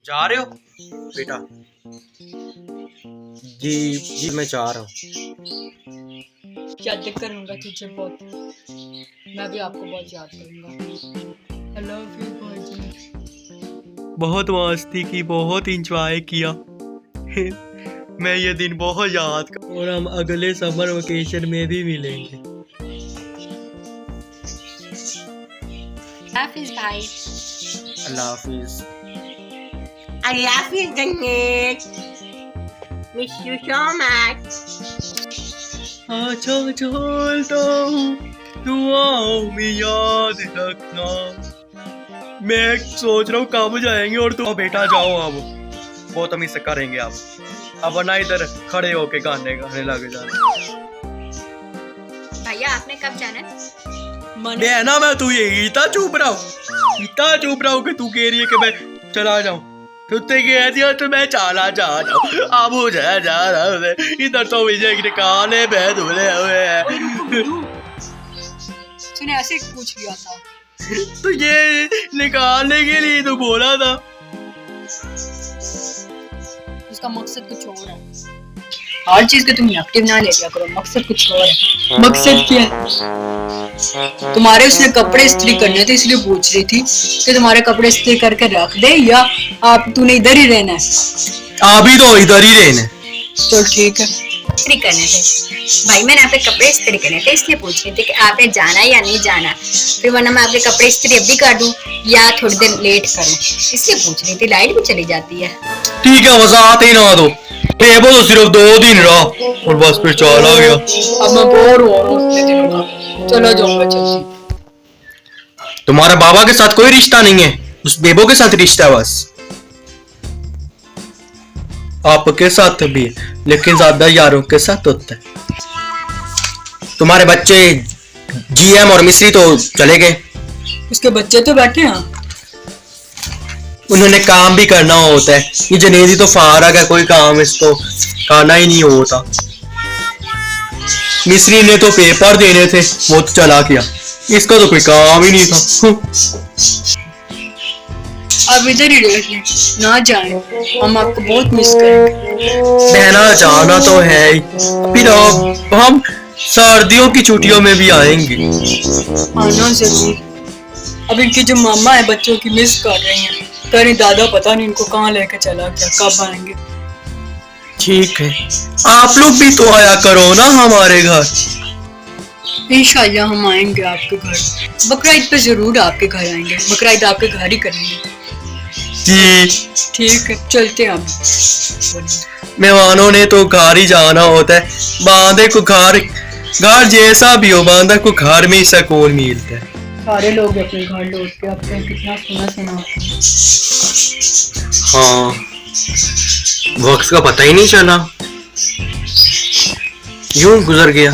जा रहे हो बेटा? जी मैं जा रहा हूँ। याद करूंगा तुझे बहुत, मैं भी आपको बहुत याद करूंगा। आई लव यू भाईजी। बहुत मस्ती की, बहुत इंजॉय किया। मैं ये दिन बहुत याद कर, और हम अगले समर वेकेशन में भी मिलेंगे। हाफिज भाई। अल्लाह हाफिज। अल्लाह हाफिज Ganesh. Miss you so much. अच्छा चलता हूँ, दुआओं में याद रखना। मैं सोच रहा हूँ कब जाएंगे और तुम बेटा जाओ अब, बहुत हम इससे करेंगे अब वरना इधर खड़े होके गाने लग जाने। भैया आपने कब जाना है? मैं मैं तू ये इतना चुप रहा हूँ कि तू कह रही है कि मैं चला जाऊँ। तुझे कह दिया तो मैं चला जा जाऊँ। अब मुझे जा रहा हूँ इधर, तो मुझे निकाले पे धुले हुए हैं। तूने ऐसे पूछ लिया था तो ये निकालने के लिए तो बोला था। उसका मकसद कुछ और है। हर चीज को तुम नेगेटिव ना ले लिया करो, मकसद कुछ और है। मकसद क्या है? तुम्हारे उसने कपड़े इस्त्री करने थे इसलिए पूछ रही थी कि तुम्हारे कपड़े इस्त्री करके रख दे या आप तूने इधर ही रहना है? अभी तो इधर ही रहने। चल ठीक है। इस्त्री करने थे भाई, मैंने आपके कपड़े इस्त्री करने थे इसलिए पूछ रही थी कि आपने जाना या नहीं जाना। फिर वरना मैं आपके कपड़े इस्त्री अभी कर दूं या थोड़ी देर लेट करूं, इसलिए पूछ रही थी। लाइट भी चली जाती है। ठीक है मजा आते ही ना दो, टेबल तो सिर्फ 2 दिन रहा और बस फिर चला गया। अब मैं बोर हो रहा हूँ इतने दिनों का, चलो जाऊंगा चल। तुम्हारे बाबा के साथ कोई रिश्ता नहीं है, उस बेबो के साथ रिश्ता है बस। आपके साथ भी, लेकिन ज्यादा यारों के साथ होता है। तुम्हारे बच्चे जीएम और मिस्री तो चले गए। उसके बच्चे तो बैठे हैं। उन्होंने काम भी करना होता है। ये जनेदी तो फारग है, कोई काम इसको करना ही नहीं होता। मिस्री ने तो पेपर देने थे, वो तो चला गया। इसका तो कोई काम ही नहीं था। अब इधर ही रहिए, ना जाएं, हम आपको बहुत मिस करेंगे। बहना जाना तो है ही, फिर अब हम सर्दियों की छुट्टियों में भी आएंगे। आना जरूर। अब इनके जो मामा है बच्चों की मिस कर रही हैं। तेरी दादा पता नहीं इनको कहाँ लेके चला गया, कब आएंगे। ठीक है, आप लोग भी तो आया करो ना हमारे घर। इंशाल्लाह हम आएंगे आपके घर। बकरीद पे जरूर आपके घर आएंगे, बकरीद आपके घर ही करेंगे। जी ठीक है, चलते हैं अब। मेहमानों ने तो घर ही जाना होता है। बांदे को घर जैसा भी हो, बांदा को घर में ही सुकून मिलता है। सारे लोग अपने घर लौट के अपने कितना सुना सुना। हाँ, वक्त का पता ही नहीं चला, यूं गुजर गया।